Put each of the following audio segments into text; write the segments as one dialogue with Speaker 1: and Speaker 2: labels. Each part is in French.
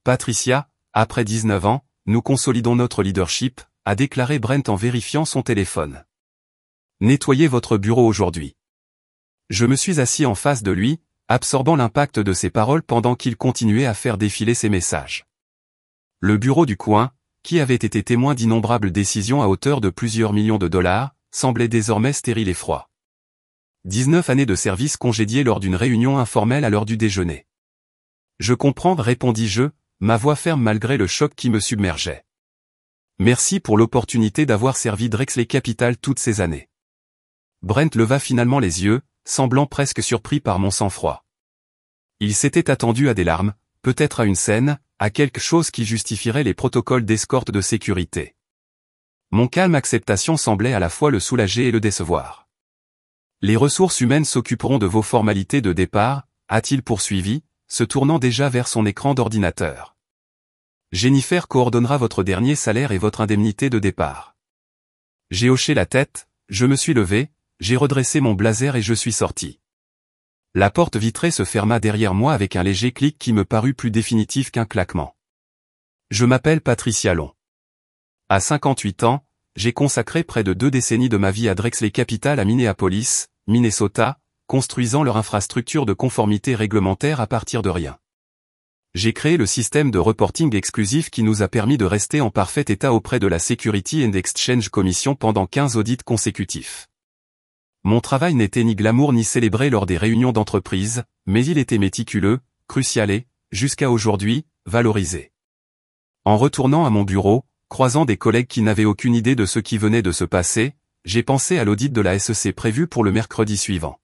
Speaker 1: Patricia, après 19 ans, nous consolidons notre leadership, a déclaré Brent en vérifiant son téléphone. Nettoyez votre bureau aujourd'hui. Je me suis assis en face de lui, absorbant l'impact de ses paroles pendant qu'il continuait à faire défiler ses messages. Le bureau du coin, qui avait été témoin d'innombrables décisions à hauteur de plusieurs millions de dollars, semblait désormais stérile et froid. 19 années de service congédiées lors d'une réunion informelle à l'heure du déjeuner. Je comprends, répondis-je, ma voix ferme malgré le choc qui me submergeait. Merci pour l'opportunité d'avoir servi Drexel Capital toutes ces années. Brent leva finalement les yeux, semblant presque surpris par mon sang-froid. Il s'était attendu à des larmes, peut-être à une scène, à quelque chose qui justifierait les protocoles d'escorte de sécurité. Mon calme acceptation semblait à la fois le soulager et le décevoir. Les ressources humaines s'occuperont de vos formalités de départ, a-t-il poursuivi, se tournant déjà vers son écran d'ordinateur. Jennifer coordonnera votre dernier salaire et votre indemnité de départ. J'ai hoché la tête, je me suis levé, j'ai redressé mon blazer et je suis sorti. La porte vitrée se ferma derrière moi avec un léger clic qui me parut plus définitif qu'un claquement. Je m'appelle Patricia Long. À 58 ans, j'ai consacré près de 2 décennies de ma vie à Drexel Capital à Minneapolis, Minnesota, construisant leur infrastructure de conformité réglementaire à partir de rien. J'ai créé le système de reporting exclusif qui nous a permis de rester en parfait état auprès de la Security and Exchange Commission pendant 15 audits consécutifs. Mon travail n'était ni glamour ni célébré lors des réunions d'entreprise, mais il était méticuleux, crucial et, jusqu'à aujourd'hui, valorisé. En retournant à mon bureau, croisant des collègues qui n'avaient aucune idée de ce qui venait de se passer, j'ai pensé à l'audit de la SEC prévu pour le mercredi suivant.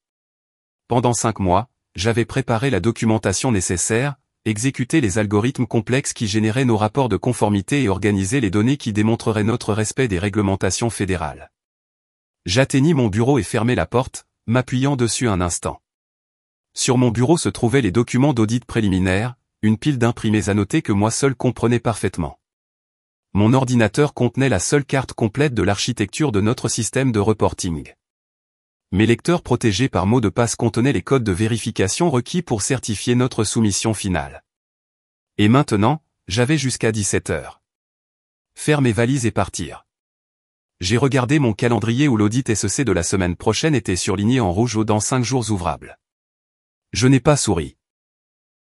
Speaker 1: Pendant 5 mois, j'avais préparé la documentation nécessaire, exécuté les algorithmes complexes qui généraient nos rapports de conformité et organisé les données qui démontreraient notre respect des réglementations fédérales. J'atteignis mon bureau et fermai la porte, m'appuyant dessus un instant. Sur mon bureau se trouvaient les documents d'audit préliminaire, une pile d'imprimés annotés que moi seul comprenais parfaitement. Mon ordinateur contenait la seule carte complète de l'architecture de notre système de reporting. Mes lecteurs protégés par mots de passe contenaient les codes de vérification requis pour certifier notre soumission finale. Et maintenant, j'avais jusqu'à 17 heures. Faire mes valises et partir. J'ai regardé mon calendrier où l'audit SEC de la semaine prochaine était surligné en rouge dans 5 jours ouvrables. Je n'ai pas souri.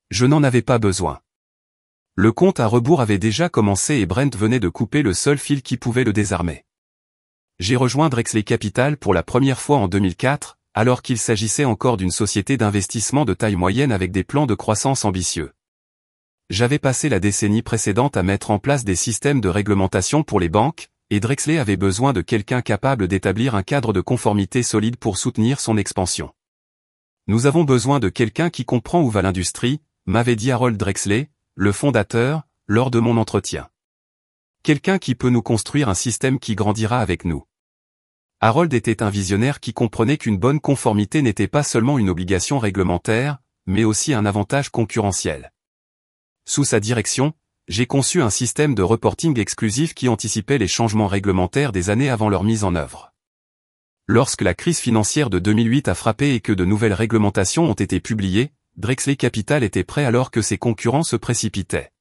Speaker 1: Je n'en avais pas besoin. Le compte à rebours avait déjà commencé et Brent venait de couper le seul fil qui pouvait le désarmer. J'ai rejoint Drexel Capital pour la première fois en 2004, alors qu'il s'agissait encore d'une société d'investissement de taille moyenne avec des plans de croissance ambitieux. J'avais passé la décennie précédente à mettre en place des systèmes de réglementation pour les banques, et Drexel avait besoin de quelqu'un capable d'établir un cadre de conformité solide pour soutenir son expansion. Nous avons besoin de quelqu'un qui comprend où va l'industrie, m'avait dit Harold Drexel, le fondateur, lors de mon entretien. Quelqu'un qui peut nous construire un système qui grandira avec nous. Harold était un visionnaire qui comprenait qu'une bonne conformité n'était pas seulement une obligation réglementaire, mais aussi un avantage concurrentiel. Sous sa direction, j'ai conçu un système de reporting exclusif qui anticipait les changements réglementaires des années avant leur mise en œuvre. Lorsque la crise financière de 2008 a frappé et que de nouvelles réglementations ont été publiées, Drexel Capital était prêt alors que ses concurrents se précipitaient.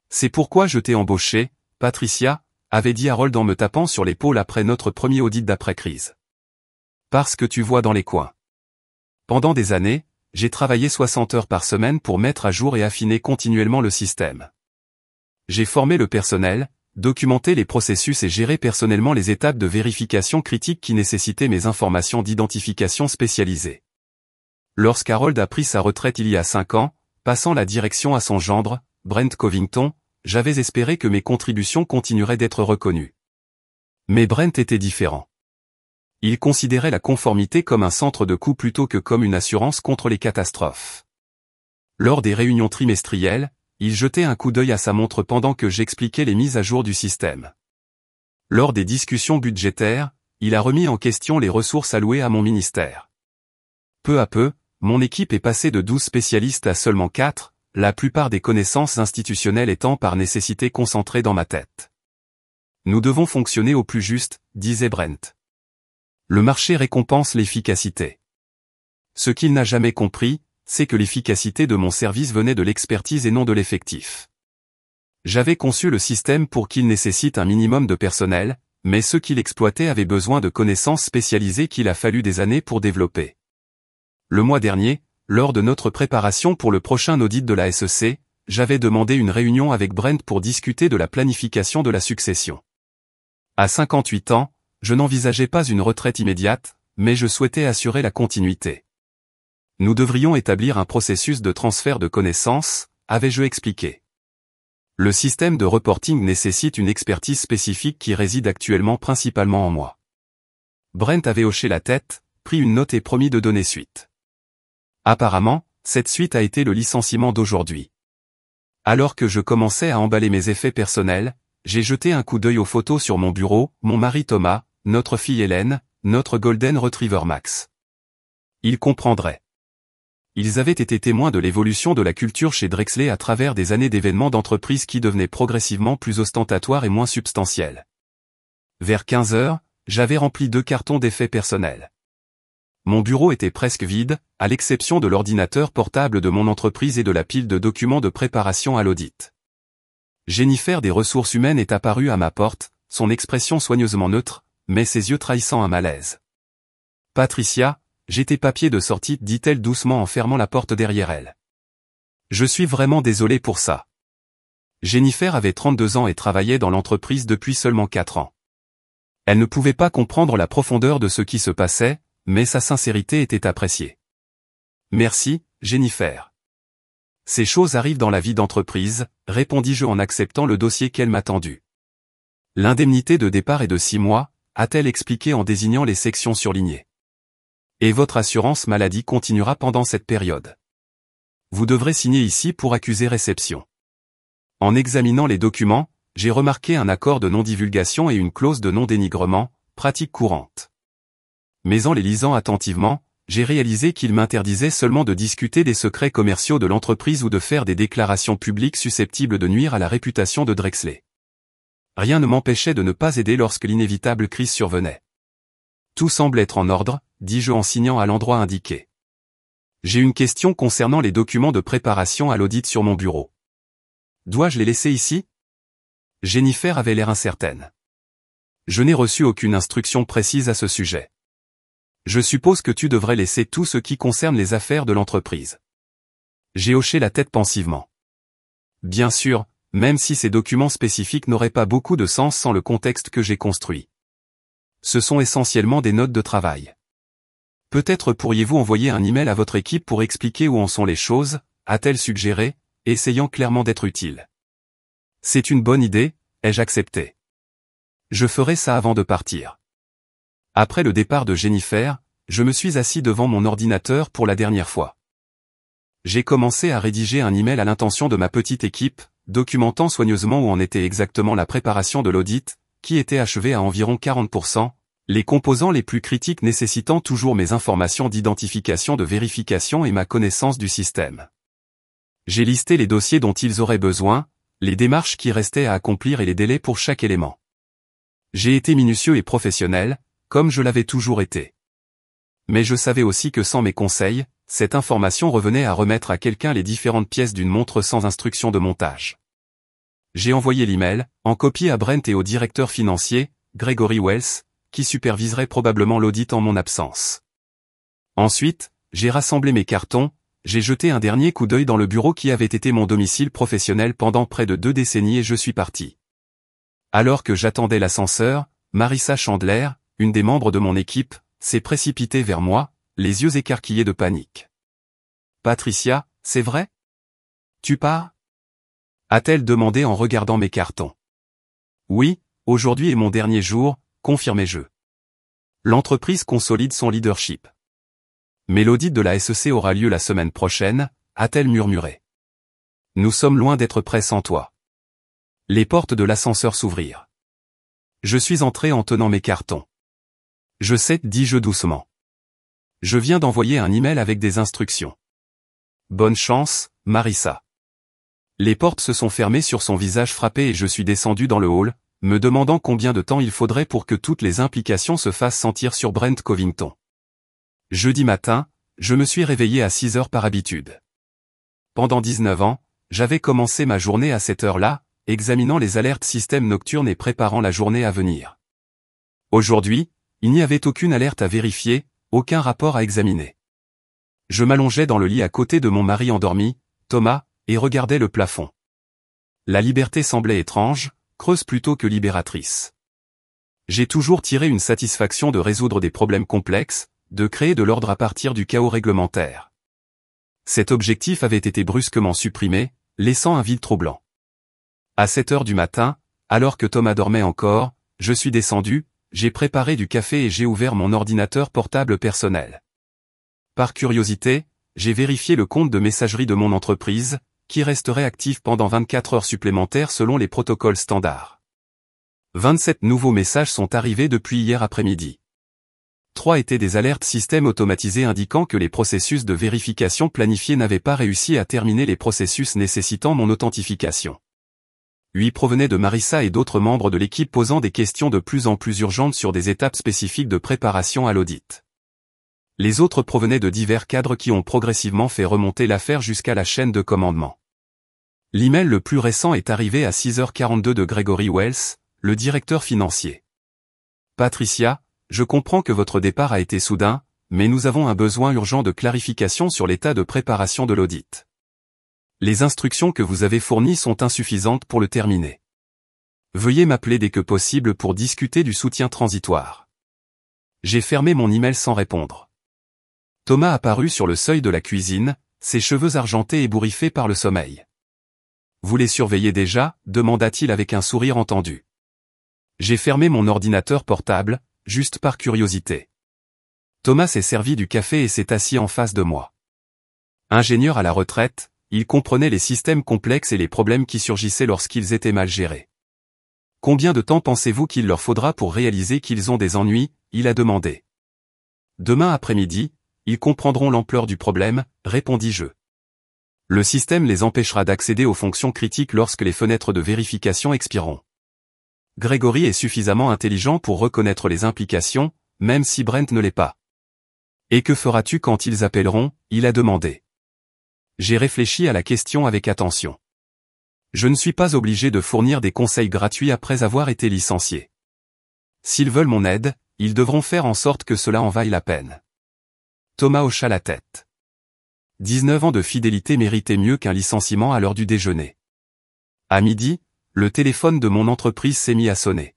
Speaker 1: C'est pourquoi je t'ai embauché, Patricia, avait dit Harold en me tapant sur l'épaule après notre premier audit d'après-crise. Parce que tu vois dans les coins. Pendant des années, j'ai travaillé 60 heures par semaine pour mettre à jour et affiner continuellement le système. J'ai formé le personnel, documenté les processus et géré personnellement les étapes de vérification critique qui nécessitaient mes informations d'identification spécialisées. Lorsqu'Harold a pris sa retraite il y a 5 ans, passant la direction à son gendre, Brent Covington, j'avais espéré que mes contributions continueraient d'être reconnues. Mais Brent était différent. Il considérait la conformité comme un centre de coût plutôt que comme une assurance contre les catastrophes. Lors des réunions trimestrielles, il jetait un coup d'œil à sa montre pendant que j'expliquais les mises à jour du système. Lors des discussions budgétaires, il a remis en question les ressources allouées à mon ministère. Peu à peu, mon équipe est passée de 12 spécialistes à seulement 4, la plupart des connaissances institutionnelles étant par nécessité concentrées dans ma tête. Nous devons fonctionner au plus juste, disait Brent. Le marché récompense l'efficacité. Ce qu'il n'a jamais compris, c'est que l'efficacité de mon service venait de l'expertise et non de l'effectif. J'avais conçu le système pour qu'il nécessite un minimum de personnel, mais ceux qui l'exploitaient avaient besoin de connaissances spécialisées qu'il a fallu des années pour développer. Le mois dernier, lors de notre préparation pour le prochain audit de la SEC, j'avais demandé une réunion avec Brent pour discuter de la planification de la succession. À 58 ans, je n'envisageais pas une retraite immédiate, mais je souhaitais assurer la continuité. Nous devrions établir un processus de transfert de connaissances, avais-je expliqué. Le système de reporting nécessite une expertise spécifique qui réside actuellement principalement en moi. Brent avait hoché la tête, pris une note et promis de donner suite. Apparemment, cette suite a été le licenciement d'aujourd'hui. Alors que je commençais à emballer mes effets personnels, j'ai jeté un coup d'œil aux photos sur mon bureau, mon mari Thomas, notre fille Hélène, notre Golden Retriever Max. Ils comprendraient. Ils avaient été témoins de l'évolution de la culture chez Drexler à travers des années d'événements d'entreprise qui devenaient progressivement plus ostentatoires et moins substantiels. Vers 15 heures, j'avais rempli 2 cartons d'effets personnels. Mon bureau était presque vide, à l'exception de l'ordinateur portable de mon entreprise et de la pile de documents de préparation à l'audit. Jennifer des ressources humaines est apparue à ma porte, son expression soigneusement neutre, mais ses yeux trahissant un malaise. « Patricia, j'ai tes papiers de sortie » dit-elle doucement en fermant la porte derrière elle. « Je suis vraiment désolé pour ça. » Jennifer avait 32 ans et travaillait dans l'entreprise depuis seulement 4 ans. Elle ne pouvait pas comprendre la profondeur de ce qui se passait, mais sa sincérité était appréciée. « Merci, Jennifer. Ces choses arrivent dans la vie d'entreprise, répondis-je en acceptant le dossier qu'elle m'a tendu. L'indemnité de départ est de 6 mois, a-t-elle expliqué en désignant les sections surlignées. Et votre assurance maladie continuera pendant cette période. Vous devrez signer ici pour accuser réception. En examinant les documents, j'ai remarqué un accord de non-divulgation et une clause de non-dénigrement, pratique courante. Mais en les lisant attentivement, j'ai réalisé qu'il m'interdisait seulement de discuter des secrets commerciaux de l'entreprise ou de faire des déclarations publiques susceptibles de nuire à la réputation de Drexler. Rien ne m'empêchait de ne pas aider lorsque l'inévitable crise survenait. Tout semble être en ordre, dis-je en signant à l'endroit indiqué. J'ai une question concernant les documents de préparation à l'audit sur mon bureau. Dois-je les laisser ici? Jennifer avait l'air incertaine. Je n'ai reçu aucune instruction précise à ce sujet. Je suppose que tu devrais laisser tout ce qui concerne les affaires de l'entreprise. J'ai hoché la tête pensivement. Bien sûr, même si ces documents spécifiques n'auraient pas beaucoup de sens sans le contexte que j'ai construit. Ce sont essentiellement des notes de travail. Peut-être pourriez-vous envoyer un email à votre équipe pour expliquer où en sont les choses, a-t-elle suggéré, essayant clairement d'être utile. C'est une bonne idée, ai-je accepté. Je ferai ça avant de partir. Après le départ de Jennifer, je me suis assis devant mon ordinateur pour la dernière fois. J'ai commencé à rédiger un email à l'intention de ma petite équipe, documentant soigneusement où en était exactement la préparation de l'audit, qui était achevée à environ 40%, les composants les plus critiques nécessitant toujours mes informations d'identification de vérification et ma connaissance du système. J'ai listé les dossiers dont ils auraient besoin, les démarches qui restaient à accomplir et les délais pour chaque élément. J'ai été minutieux et professionnel, comme je l'avais toujours été. Mais je savais aussi que sans mes conseils, cette information revenait à remettre à quelqu'un les différentes pièces d'une montre sans instruction de montage. J'ai envoyé l'email, en copie à Brent et au directeur financier, Gregory Wells, qui superviserait probablement l'audit en mon absence. Ensuite, j'ai rassemblé mes cartons, j'ai jeté un dernier coup d'œil dans le bureau qui avait été mon domicile professionnel pendant près de 2 décennies et je suis parti. Alors que j'attendais l'ascenseur, Marissa Chandler, une des membres de mon équipe, s'est précipitée vers moi, les yeux écarquillés de panique. « Patricia, c'est vrai? Tu pars ?» a-t-elle demandé en regardant mes cartons. « Oui, aujourd'hui est mon dernier jour, confirmai-je. L'entreprise consolide son leadership. Mais l'audit de la SEC aura lieu la semaine prochaine, a-t-elle murmuré. Nous sommes loin d'être prêts sans toi. Les portes de l'ascenseur s'ouvrirent. Je suis entré en tenant mes cartons. Je sais, dis-je doucement. Je viens d'envoyer un email avec des instructions. Bonne chance, Marissa. Les portes se sont fermées sur son visage frappé et je suis descendu dans le hall, me demandant combien de temps il faudrait pour que toutes les implications se fassent sentir sur Brent Covington. Jeudi matin, je me suis réveillé à 6 heures par habitude. Pendant 19 ans, j'avais commencé ma journée à cette heure-là, examinant les alertes système nocturnes et préparant la journée à venir. Aujourd'hui, il n'y avait aucune alerte à vérifier, aucun rapport à examiner. Je m'allongeais dans le lit à côté de mon mari endormi, Thomas, et regardais le plafond. La liberté semblait étrange, creuse plutôt que libératrice. J'ai toujours tiré une satisfaction de résoudre des problèmes complexes, de créer de l'ordre à partir du chaos réglementaire. Cet objectif avait été brusquement supprimé, laissant un vide troublant. À 7 heures du matin, alors que Thomas dormait encore, je suis descendu, j'ai préparé du café et j'ai ouvert mon ordinateur portable personnel. Par curiosité, j'ai vérifié le compte de messagerie de mon entreprise, qui resterait actif pendant 24 heures supplémentaires selon les protocoles standards. 27 nouveaux messages sont arrivés depuis hier après-midi. 3 étaient des alertes système automatisées indiquant que les processus de vérification planifiés n'avaient pas réussi à terminer les processus nécessitant mon authentification. 8 provenaient de Marissa et d'autres membres de l'équipe posant des questions de plus en plus urgentes sur des étapes spécifiques de préparation à l'audit. Les autres provenaient de divers cadres qui ont progressivement fait remonter l'affaire jusqu'à la chaîne de commandement. L'email le plus récent est arrivé à 6h42 de Gregory Wells, le directeur financier. Patricia, je comprends que votre départ a été soudain, mais nous avons un besoin urgent de clarification sur l'état de préparation de l'audit. Les instructions que vous avez fournies sont insuffisantes pour le terminer. Veuillez m'appeler dès que possible pour discuter du soutien transitoire. J'ai fermé mon email sans répondre. Thomas apparut sur le seuil de la cuisine, ses cheveux argentés ébouriffés par le sommeil. Vous les surveillez déjà, demanda-t-il avec un sourire entendu. J'ai fermé mon ordinateur portable, juste par curiosité. Thomas s'est servi du café et s'est assis en face de moi. Ingénieur à la retraite, il comprenait les systèmes complexes et les problèmes qui surgissaient lorsqu'ils étaient mal gérés. Combien de temps pensez-vous qu'il leur faudra pour réaliser qu'ils ont des ennuis, il a demandé. Demain après-midi, ils comprendront l'ampleur du problème, répondis-je. Le système les empêchera d'accéder aux fonctions critiques lorsque les fenêtres de vérification expireront. Gregory est suffisamment intelligent pour reconnaître les implications, même si Brent ne l'est pas. Et que feras-tu quand ils appelleront, il a demandé. J'ai réfléchi à la question avec attention. Je ne suis pas obligé de fournir des conseils gratuits après avoir été licencié. S'ils veulent mon aide, ils devront faire en sorte que cela en vaille la peine. Thomas hocha la tête. 19 ans de fidélité méritaient mieux qu'un licenciement à l'heure du déjeuner. À midi, le téléphone de mon entreprise s'est mis à sonner.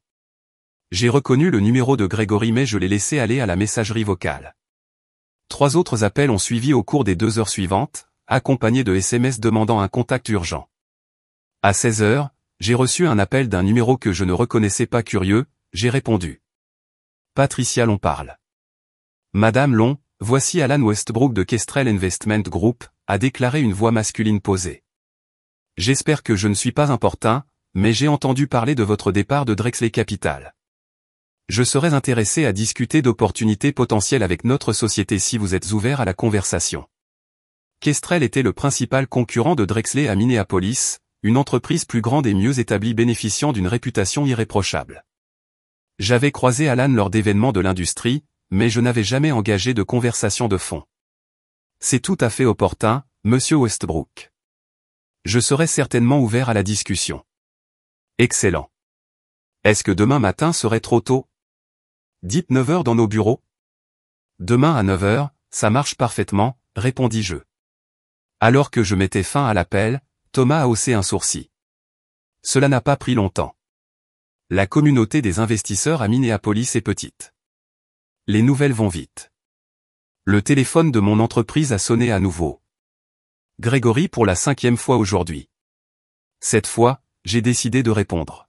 Speaker 1: J'ai reconnu le numéro de Gregory mais je l'ai laissé aller à la messagerie vocale. 3 autres appels ont suivi au cours des 2 heures suivantes, accompagnés de SMS demandant un contact urgent. À 16 heures, j'ai reçu un appel d'un numéro que je ne reconnaissais pas. Curieux, j'ai répondu. Patricia Long parle. Madame Long, voici Alan Westbrook de Kestrel Investment Group, a déclaré une voix masculine posée. J'espère que je ne suis pas importun, mais j'ai entendu parler de votre départ de Drexley Capital. Je serais intéressé à discuter d'opportunités potentielles avec notre société si vous êtes ouvert à la conversation. Kestrel était le principal concurrent de Drexley à Minneapolis, une entreprise plus grande et mieux établie bénéficiant d'une réputation irréprochable. J'avais croisé Alan lors d'événements de l'industrie, mais je n'avais jamais engagé de conversation de fond. C'est tout à fait opportun, monsieur Westbrook. Je serai certainement ouvert à la discussion. Excellent. Est-ce que demain matin serait trop tôt? Dites 9 heures dans nos bureaux. Demain à 9 heures, ça marche parfaitement, répondis-je. Alors que je mettais fin à l'appel, Thomas a haussé un sourcil. Cela n'a pas pris longtemps. La communauté des investisseurs à Minneapolis est petite. Les nouvelles vont vite. Le téléphone de mon entreprise a sonné à nouveau. Gregory pour la 5e fois aujourd'hui. Cette fois, j'ai décidé de répondre.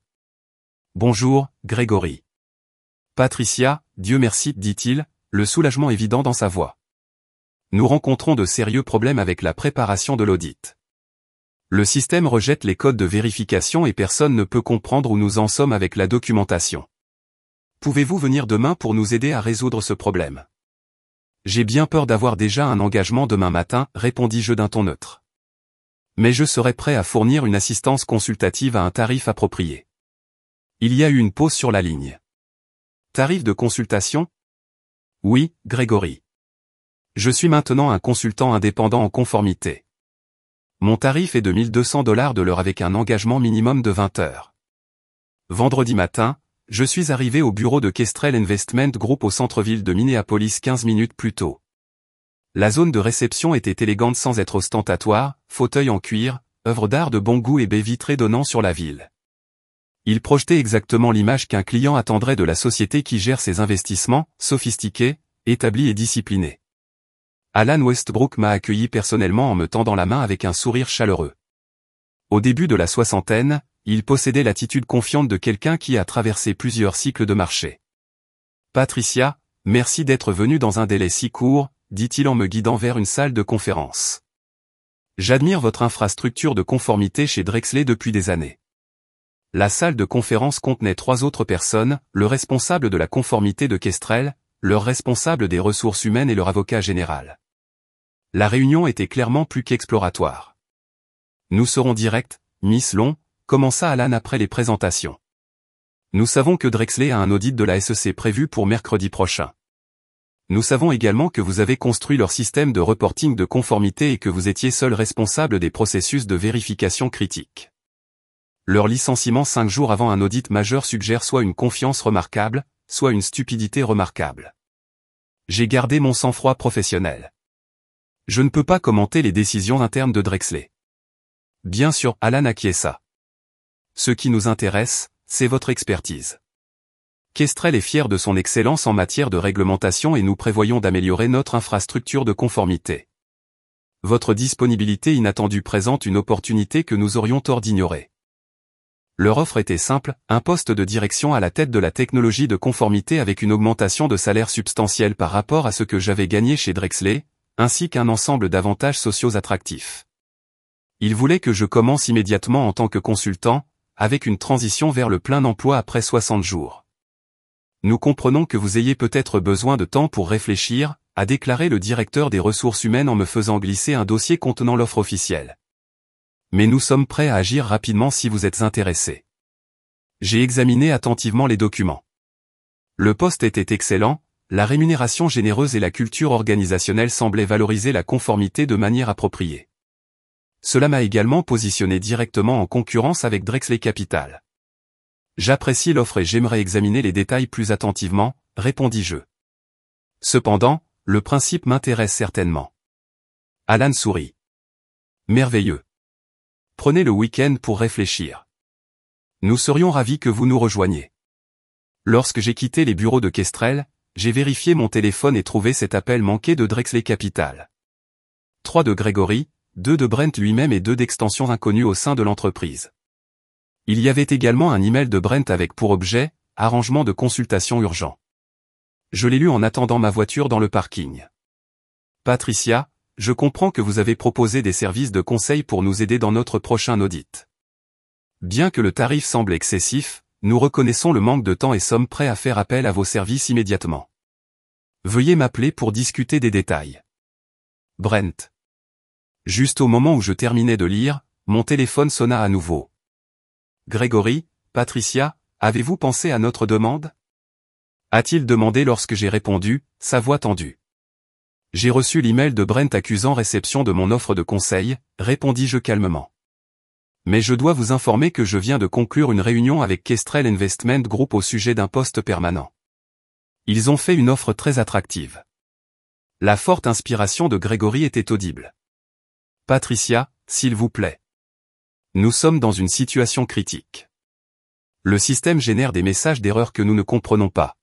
Speaker 1: Bonjour, Gregory. Patricia, Dieu merci, dit-il, le soulagement évident dans sa voix. Nous rencontrons de sérieux problèmes avec la préparation de l'audit. Le système rejette les codes de vérification et personne ne peut comprendre où nous en sommes avec la documentation. Pouvez-vous venir demain pour nous aider à résoudre ce problème? J'ai bien peur d'avoir déjà un engagement demain matin, répondis-je d'un ton neutre. Mais je serai prêt à fournir une assistance consultative à un tarif approprié. Il y a eu une pause sur la ligne. Tarif de consultation? Oui, Gregory. Je suis maintenant un consultant indépendant en conformité. Mon tarif est de $1200 de l'heure avec un engagement minimum de 20 heures. Vendredi matin, je suis arrivé au bureau de Kestrel Investment Group au centre-ville de Minneapolis 15 minutes plus tôt. La zone de réception était élégante sans être ostentatoire, fauteuils en cuir, œuvres d'art de bon goût et baies vitrées donnant sur la ville. Il projetait exactement l'image qu'un client attendrait de la société qui gère ses investissements, sophistiquée, établie et disciplinée. Alan Westbrook m'a accueilli personnellement en me tendant la main avec un sourire chaleureux. Au début de la soixantaine, il possédait l'attitude confiante de quelqu'un qui a traversé plusieurs cycles de marché. « Patricia, merci d'être venue dans un délai si court », dit-il en me guidant vers une salle de conférence. « J'admire votre infrastructure de conformité chez Drexler depuis des années. » La salle de conférence contenait 3 autres personnes, le responsable de la conformité de Kestrel, leur responsable des ressources humaines et leur avocat général. La réunion était clairement plus qu'exploratoire. « Nous serons directs, Miss Long », commença Alan après les présentations. « Nous savons que Drexler a un audit de la SEC prévu pour mercredi prochain. Nous savons également que vous avez construit leur système de reporting de conformité et que vous étiez seul responsable des processus de vérification critique. Leur licenciement 5 jours avant un audit majeur suggère soit une confiance remarquable, soit une stupidité remarquable. J'ai gardé mon sang-froid professionnel. Je ne peux pas commenter les décisions internes de Drexler. » Bien sûr, Alan acquiesça. « Ce qui nous intéresse, c'est votre expertise. Kestrel est fier de son excellence en matière de réglementation et nous prévoyons d'améliorer notre infrastructure de conformité. Votre disponibilité inattendue présente une opportunité que nous aurions tort d'ignorer. » Leur offre était simple, un poste de direction à la tête de la technologie de conformité avec une augmentation de salaire substantielle par rapport à ce que j'avais gagné chez Drexler, ainsi qu'un ensemble d'avantages sociaux attractifs. Ils voulaient que je commence immédiatement en tant que consultant, avec une transition vers le plein emploi après 60 jours. Nous comprenons que vous ayez peut-être besoin de temps pour réfléchir, a déclaré le directeur des ressources humaines en me faisant glisser un dossier contenant l'offre officielle. Mais nous sommes prêts à agir rapidement si vous êtes intéressé. J'ai examiné attentivement les documents. Le poste était excellent, la rémunération généreuse et la culture organisationnelle semblaient valoriser la conformité de manière appropriée. Cela m'a également positionné directement en concurrence avec Drexler Capital. J'apprécie l'offre et j'aimerais examiner les détails plus attentivement, répondis-je. Cependant, le principe m'intéresse certainement. Alan sourit. Merveilleux. Prenez le week-end pour réfléchir. Nous serions ravis que vous nous rejoigniez. Lorsque j'ai quitté les bureaux de Kestrel, j'ai vérifié mon téléphone et trouvé cet appel manqué de Drexler Capital. 3 de Gregory, 2 de Brent lui-même et 2 d'extensions inconnues au sein de l'entreprise. Il y avait également un email de Brent avec pour objet, arrangement de consultation urgent. Je l'ai lu en attendant ma voiture dans le parking. Patricia, je comprends que vous avez proposé des services de conseil pour nous aider dans notre prochain audit. Bien que le tarif semble excessif, nous reconnaissons le manque de temps et sommes prêts à faire appel à vos services immédiatement. Veuillez m'appeler pour discuter des détails. Brent. Juste au moment où je terminais de lire, mon téléphone sonna à nouveau. Gregory, Patricia, avez-vous pensé à notre demande ? A-t-il demandé lorsque j'ai répondu, sa voix tendue. J'ai reçu l'email de Brent accusant réception de mon offre de conseil, répondis-je calmement. Mais je dois vous informer que je viens de conclure une réunion avec Kestrel Investment Group au sujet d'un poste permanent. Ils ont fait une offre très attractive. La forte inspiration de Gregory était audible. Patricia, s'il vous plaît. Nous sommes dans une situation critique. Le système génère des messages d'erreur que nous ne comprenons pas.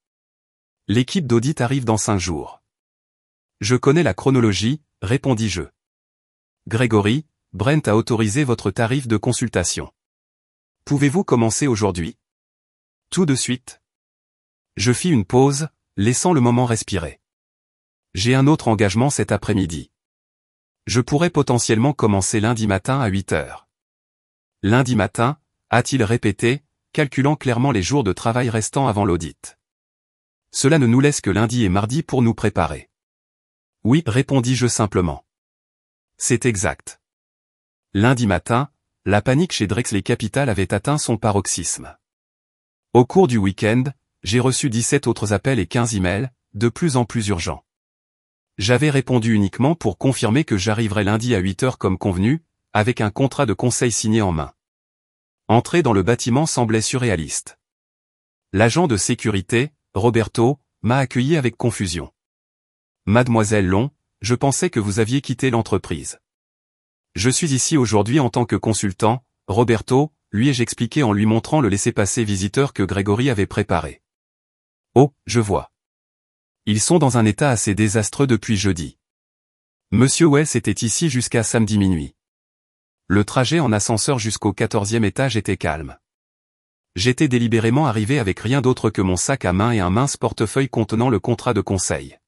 Speaker 1: L'équipe d'audit arrive dans 5 jours. Je connais la chronologie, répondis-je. Gregory, Brent a autorisé votre tarif de consultation. Pouvez-vous commencer aujourd'hui ? Tout de suite. Je fis une pause, laissant le moment respirer. J'ai un autre engagement cet après-midi. Je pourrais potentiellement commencer lundi matin à 8 heures. Lundi matin, a-t-il répété, calculant clairement les jours de travail restants avant l'audit. Cela ne nous laisse que lundi et mardi pour nous préparer. Oui, répondis-je simplement. C'est exact. Lundi matin, la panique chez Drexler Capital avait atteint son paroxysme. Au cours du week-end, j'ai reçu 17 autres appels et 15 emails, de plus en plus urgents. J'avais répondu uniquement pour confirmer que j'arriverais lundi à 8 heures comme convenu, avec un contrat de conseil signé en main. Entrer dans le bâtiment semblait surréaliste. L'agent de sécurité, Roberto, m'a accueilli avec confusion. « Mademoiselle Long, je pensais que vous aviez quitté l'entreprise. » « Je suis ici aujourd'hui en tant que consultant, Roberto, lui ai-je expliqué en lui montrant le laissez-passer visiteur que Grégory avait préparé. « Oh, je vois. Ils sont dans un état assez désastreux depuis jeudi. Monsieur Wells était ici jusqu'à samedi minuit. Le trajet en ascenseur jusqu'au 14e étage était calme. J'étais délibérément arrivé avec rien d'autre que mon sac à main et un mince portefeuille contenant le contrat de conseil.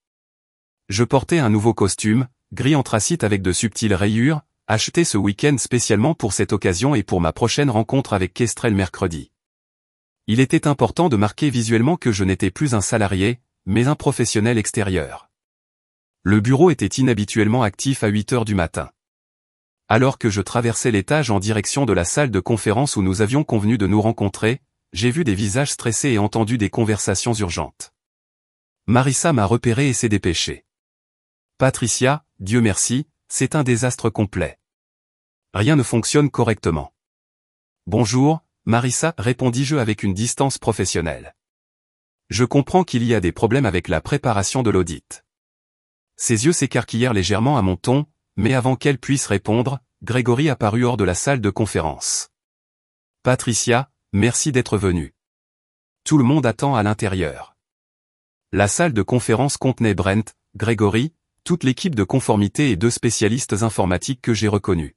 Speaker 1: Je portais un nouveau costume, gris anthracite avec de subtiles rayures, acheté ce week-end spécialement pour cette occasion et pour ma prochaine rencontre avec Kestrel mercredi. Il était important de marquer visuellement que je n'étais plus un salarié, mais un professionnel extérieur. Le bureau était inhabituellement actif à 8 heures du matin. Alors que je traversais l'étage en direction de la salle de conférence où nous avions convenu de nous rencontrer, j'ai vu des visages stressés et entendu des conversations urgentes. Marissa m'a repéré et s'est dépêchée. Patricia, Dieu merci, c'est un désastre complet. Rien ne fonctionne correctement. Bonjour, Marissa, répondis-je avec une distance professionnelle. Je comprends qu'il y a des problèmes avec la préparation de l'audit. Ses yeux s'écarquillèrent légèrement à mon ton, mais avant qu'elle puisse répondre, Grégory apparut hors de la salle de conférence. Patricia, merci d'être venue. Tout le monde attend à l'intérieur. La salle de conférence contenait Brent, Grégory, toute l'équipe de conformité et 2 spécialistes informatiques que j'ai reconnus.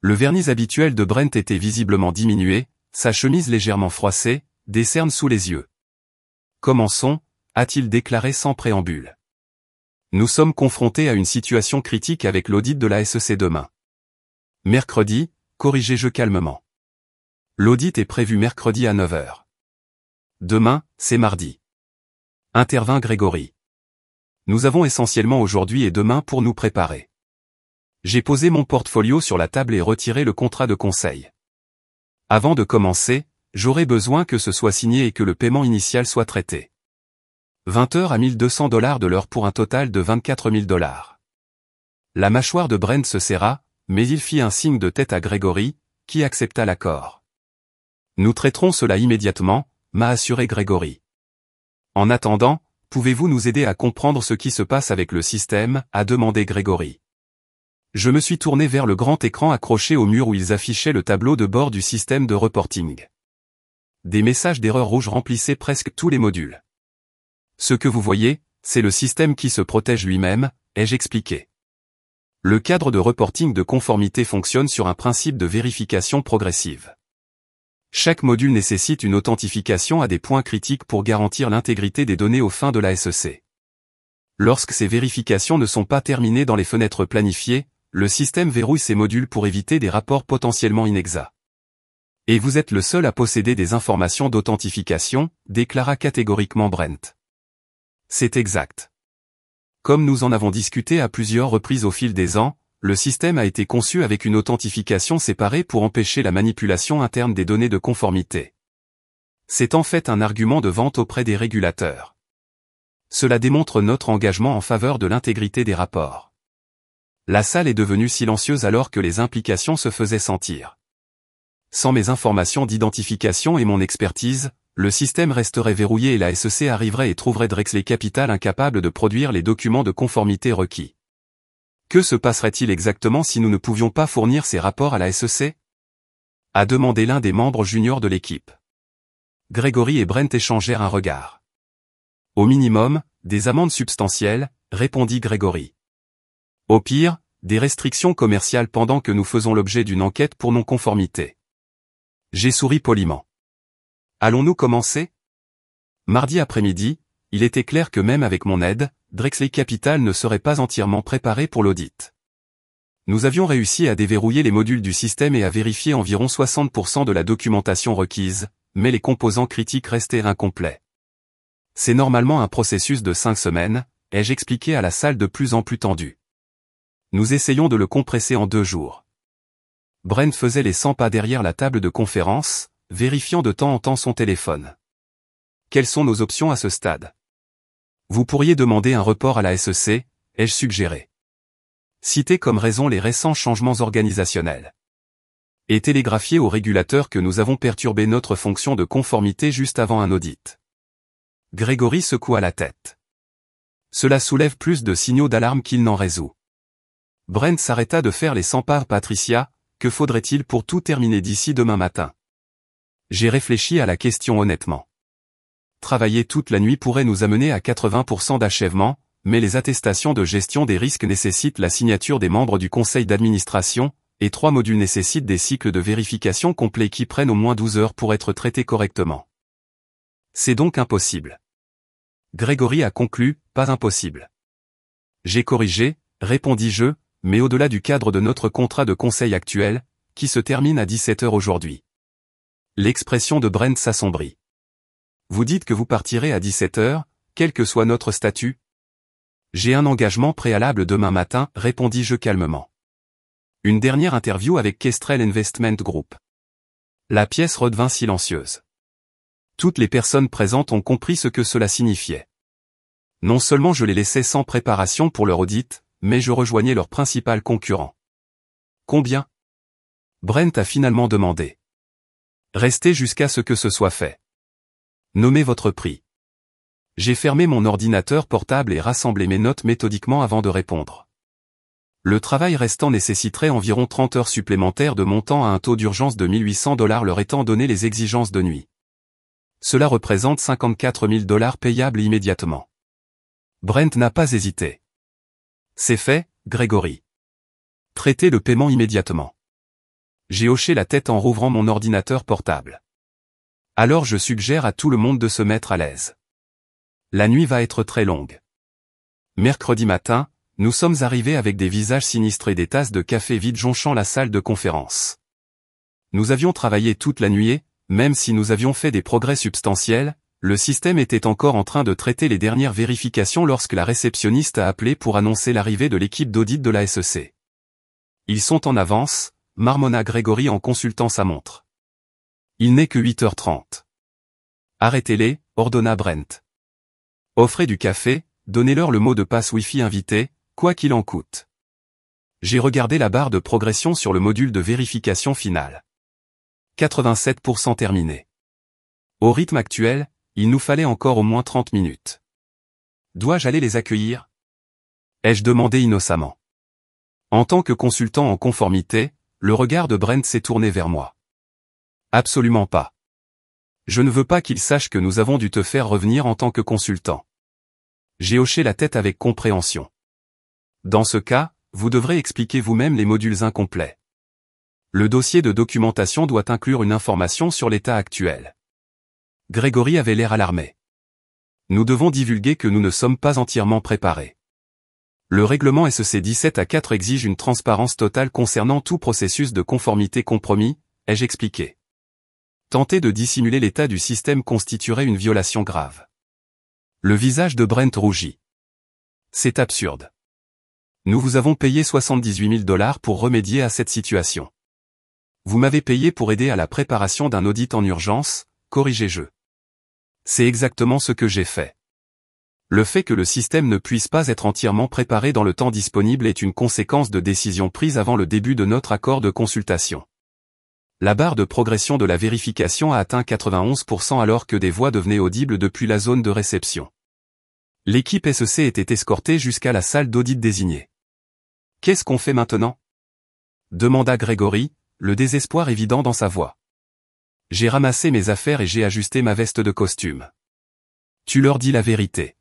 Speaker 1: Le vernis habituel de Brent était visiblement diminué, sa chemise légèrement froissée, des cernes sous les yeux. Commençons, a-t-il déclaré sans préambule. Nous sommes confrontés à une situation critique avec l'audit de la SEC demain. Mercredi, corrigez-je calmement. L'audit est prévu mercredi à 9 h. Demain, c'est mardi. Intervint Grégory. Nous avons essentiellement aujourd'hui et demain pour nous préparer. J'ai posé mon portfolio sur la table et retiré le contrat de conseil. Avant de commencer, j'aurai besoin que ce soit signé et que le paiement initial soit traité. 20 heures à $1 200 de l'heure pour un total de $24 000. La mâchoire de Brent se serra, mais il fit un signe de tête à Grégory, qui accepta l'accord. Nous traiterons cela immédiatement, m'a assuré Grégory. En attendant, pouvez-vous nous aider à comprendre ce qui se passe avec le système, a demandé Grégory. Je me suis tourné vers le grand écran accroché au mur où ils affichaient le tableau de bord du système de reporting. Des messages d'erreur rouge remplissaient presque tous les modules. Ce que vous voyez, c'est le système qui se protège lui-même, ai-je expliqué. Le cadre de reporting de conformité fonctionne sur un principe de vérification progressive. Chaque module nécessite une authentification à des points critiques pour garantir l'intégrité des données aux fins de la SEC. Lorsque ces vérifications ne sont pas terminées dans les fenêtres planifiées, le système verrouille ces modules pour éviter des rapports potentiellement inexacts. Et vous êtes le seul à posséder des informations d'authentification, déclara catégoriquement Brent. C'est exact. Comme nous en avons discuté à plusieurs reprises au fil des ans, le système a été conçu avec une authentification séparée pour empêcher la manipulation interne des données de conformité. C'est en fait un argument de vente auprès des régulateurs. Cela démontre notre engagement en faveur de l'intégrité des rapports. La salle est devenue silencieuse alors que les implications se faisaient sentir. Sans mes informations d'identification et mon expertise, le système resterait verrouillé et la SEC arriverait et trouverait Drexel Capital incapable de produire les documents de conformité requis. Que se passerait-il exactement si nous ne pouvions pas fournir ces rapports à la SEC? A demandé l'un des membres juniors de l'équipe. Grégory et Brent échangèrent un regard. Au minimum, des amendes substantielles, répondit Grégory. Au pire, des restrictions commerciales pendant que nous faisons l'objet d'une enquête pour non-conformité. J'ai souri poliment. Allons-nous commencer? Mardi après-midi, il était clair que même avec mon aide, Drexel Capital ne serait pas entièrement préparé pour l'audit. Nous avions réussi à déverrouiller les modules du système et à vérifier environ 60% de la documentation requise, mais les composants critiques restaient incomplets. C'est normalement un processus de 5 semaines, ai-je expliqué à la salle de plus en plus tendue. Nous essayons de le compresser en 2 jours. Brent faisait les 100 pas derrière la table de conférence, vérifiant de temps en temps son téléphone. Quelles sont nos options à ce stade? Vous pourriez demander un report à la SEC, ai-je suggéré. Citez comme raison les récents changements organisationnels. Et télégraphiez au régulateur que nous avons perturbé notre fonction de conformité juste avant un audit. Grégory secoua la tête. Cela soulève plus de signaux d'alarme qu'il n'en résout. Brent s'arrêta de faire les 100 pas. Patricia, que faudrait-il pour tout terminer d'ici demain matin? J'ai réfléchi à la question honnêtement. Travailler toute la nuit pourrait nous amener à 80% d'achèvement, mais les attestations de gestion des risques nécessitent la signature des membres du conseil d'administration, et 3 modules nécessitent des cycles de vérification complets qui prennent au moins 12 heures pour être traités correctement. C'est donc impossible. Grégory a conclu, pas impossible. J'ai corrigé, répondis-je, mais au-delà du cadre de notre contrat de conseil actuel, qui se termine à 17 heures aujourd'hui. L'expression de Brent s'assombrit. Vous dites que vous partirez à 17 heures, quel que soit notre statut? J'ai un engagement préalable demain matin, répondis-je calmement. Une dernière interview avec Kestrel Investment Group. La pièce redevint silencieuse. Toutes les personnes présentes ont compris ce que cela signifiait. Non seulement je les laissais sans préparation pour leur audit, mais je rejoignais leur principal concurrent. Combien? Brent a finalement demandé. Restez jusqu'à ce que ce soit fait. Nommez votre prix. J'ai fermé mon ordinateur portable et rassemblé mes notes méthodiquement avant de répondre. Le travail restant nécessiterait environ 30 heures supplémentaires de montant à un taux d'urgence de $1 800 leur étant donné les exigences de nuit. Cela représente $54 000 payables immédiatement. Brent n'a pas hésité. C'est fait, Grégory. Traitez le paiement immédiatement. J'ai hoché la tête en rouvrant mon ordinateur portable. Alors je suggère à tout le monde de se mettre à l'aise. La nuit va être très longue. Mercredi matin, nous sommes arrivés avec des visages sinistrés, des tasses de café vides jonchant la salle de conférence. Nous avions travaillé toute la nuit et, même si nous avions fait des progrès substantiels, le système était encore en train de traiter les dernières vérifications lorsque la réceptionniste a appelé pour annoncer l'arrivée de l'équipe d'audit de la SEC. Ils sont en avance, marmonna Grégory en consultant sa montre. Il n'est que 8h30. Arrêtez-les, ordonna Brent. Offrez du café, donnez-leur le mot de passe Wi-Fi invité, quoi qu'il en coûte. J'ai regardé la barre de progression sur le module de vérification finale. 87% terminé. Au rythme actuel, il nous fallait encore au moins 30 minutes. Dois-je aller les accueillir? Ai-je demandé innocemment. En tant que consultant en conformité, le regard de Brent s'est tourné vers moi. Absolument pas. Je ne veux pas qu'ils sachent que nous avons dû te faire revenir en tant que consultant. J'ai hoché la tête avec compréhension. Dans ce cas, vous devrez expliquer vous-même les modules incomplets. Le dossier de documentation doit inclure une information sur l'état actuel. Grégory avait l'air alarmé. Nous devons divulguer que nous ne sommes pas entièrement préparés. Le règlement SEC 17A4 exige une transparence totale concernant tout processus de conformité compromis, ai-je expliqué. Tenter de dissimuler l'état du système constituerait une violation grave. Le visage de Brent rougit. C'est absurde. Nous vous avons payé $78 000 pour remédier à cette situation. Vous m'avez payé pour aider à la préparation d'un audit en urgence, corrigez-je. C'est exactement ce que j'ai fait. Le fait que le système ne puisse pas être entièrement préparé dans le temps disponible est une conséquence de décisions prises avant le début de notre accord de consultation. La barre de progression de la vérification a atteint 91% alors que des voix devenaient audibles depuis la zone de réception. L'équipe SEC était escortée jusqu'à la salle d'audit désignée. Qu'est-ce qu'on fait maintenant? Demanda Grégory, le désespoir évident dans sa voix. J'ai ramassé mes affaires et j'ai ajusté ma veste de costume. Tu leur dis la vérité.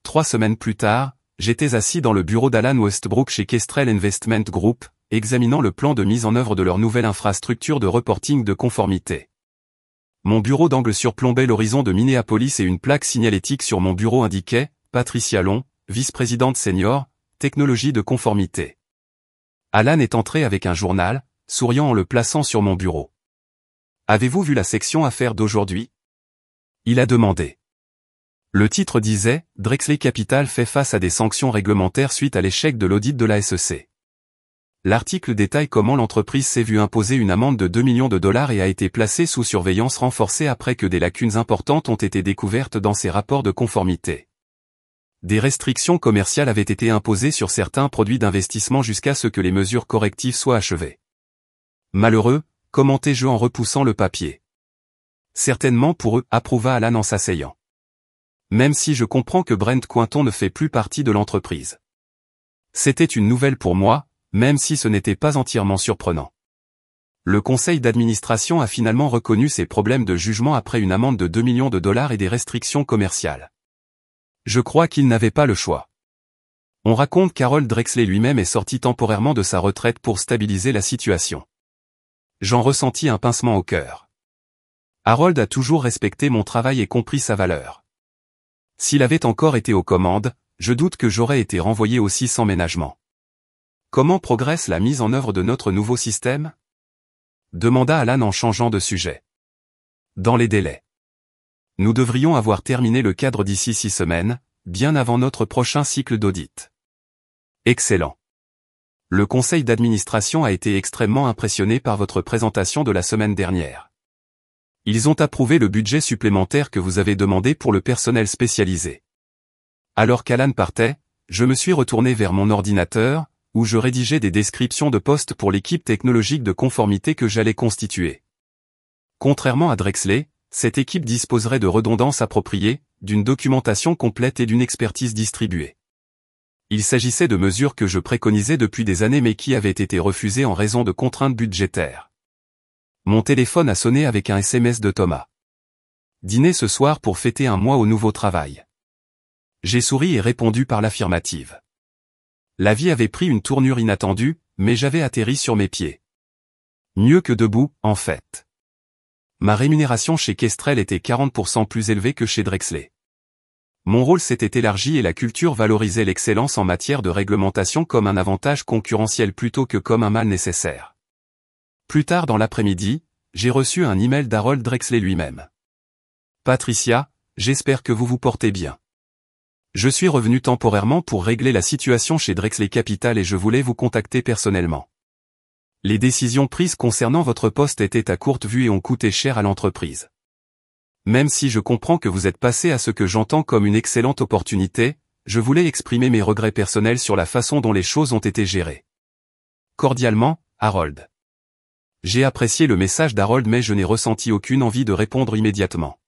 Speaker 1: 3 semaines plus tard, j'étais assis dans le bureau d'Alan Westbrook chez Kestrel Investment Group, examinant le plan de mise en œuvre de leur nouvelle infrastructure de reporting de conformité. Mon bureau d'angle surplombait l'horizon de Minneapolis et une plaque signalétique sur mon bureau indiquait « Patricia Long, vice-présidente senior, technologie de conformité ». Alan est entré avec un journal, souriant en le plaçant sur mon bureau. « Avez-vous vu la section affaires d'aujourd'hui ?» Il a demandé. Le titre disait « Drexel Capital fait face à des sanctions réglementaires suite à l'échec de l'audit de la SEC ». L'article détaille comment l'entreprise s'est vue imposer une amende de $2 millions et a été placée sous surveillance renforcée après que des lacunes importantes ont été découvertes dans ses rapports de conformité. Des restrictions commerciales avaient été imposées sur certains produits d'investissement jusqu'à ce que les mesures correctives soient achevées. Malheureux, commentai-je en repoussant le papier. Certainement pour eux, approuva Alan en s'asseyant. Même si je comprends que Brent Cointon ne fait plus partie de l'entreprise. C'était une nouvelle pour moi, même si ce n'était pas entièrement surprenant. Le conseil d'administration a finalement reconnu ses problèmes de jugement après une amende de $2 millions et des restrictions commerciales. Je crois qu'il n'avait pas le choix. On raconte qu'Harold Drexler lui-même est sorti temporairement de sa retraite pour stabiliser la situation. J'en ressentis un pincement au cœur. Harold a toujours respecté mon travail et compris sa valeur. S'il avait encore été aux commandes, je doute que j'aurais été renvoyé aussi sans ménagement. Comment progresse la mise en œuvre de notre nouveau système ? Demanda Alan en changeant de sujet. Dans les délais. Nous devrions avoir terminé le cadre d'ici 6 semaines, bien avant notre prochain cycle d'audit. Excellent. Le conseil d'administration a été extrêmement impressionné par votre présentation de la semaine dernière. Ils ont approuvé le budget supplémentaire que vous avez demandé pour le personnel spécialisé. Alors qu'Alan partait, je me suis retourné vers mon ordinateur, où je rédigeais des descriptions de postes pour l'équipe technologique de conformité que j'allais constituer. Contrairement à Drexler, cette équipe disposerait de redondances appropriées, d'une documentation complète et d'une expertise distribuée. Il s'agissait de mesures que je préconisais depuis des années mais qui avaient été refusées en raison de contraintes budgétaires. Mon téléphone a sonné avec un SMS de Thomas. Dîner ce soir pour fêter un mois au nouveau travail. J'ai souri et répondu par l'affirmative. La vie avait pris une tournure inattendue, mais j'avais atterri sur mes pieds. Mieux que debout, en fait. Ma rémunération chez Kestrel était 40% plus élevée que chez Drexler. Mon rôle s'était élargi et la culture valorisait l'excellence en matière de réglementation comme un avantage concurrentiel plutôt que comme un mal nécessaire. Plus tard dans l'après-midi, j'ai reçu un email d'Harold Drexler lui-même. Patricia, j'espère que vous vous portez bien. Je suis revenu temporairement pour régler la situation chez Drexler Capital et je voulais vous contacter personnellement. Les décisions prises concernant votre poste étaient à courte vue et ont coûté cher à l'entreprise. Même si je comprends que vous êtes passé à ce que j'entends comme une excellente opportunité, je voulais exprimer mes regrets personnels sur la façon dont les choses ont été gérées. Cordialement, Harold. J'ai apprécié le message d'Harold mais je n'ai ressenti aucune envie de répondre immédiatement.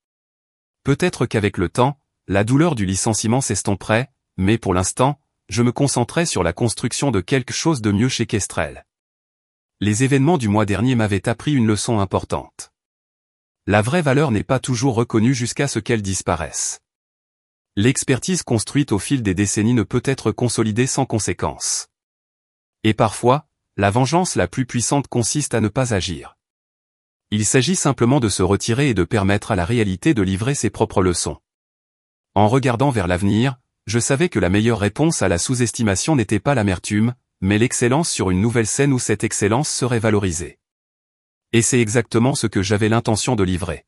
Speaker 1: Peut-être qu'avec le temps, la douleur du licenciement s'estomperait, mais pour l'instant, je me concentrais sur la construction de quelque chose de mieux chez Kestrel. Les événements du mois dernier m'avaient appris une leçon importante. La vraie valeur n'est pas toujours reconnue jusqu'à ce qu'elle disparaisse. L'expertise construite au fil des décennies ne peut être consolidée sans conséquence. Et parfois, la vengeance la plus puissante consiste à ne pas agir. Il s'agit simplement de se retirer et de permettre à la réalité de livrer ses propres leçons. En regardant vers l'avenir, je savais que la meilleure réponse à la sous-estimation n'était pas l'amertume, mais l'excellence sur une nouvelle scène où cette excellence serait valorisée. Et c'est exactement ce que j'avais l'intention de livrer.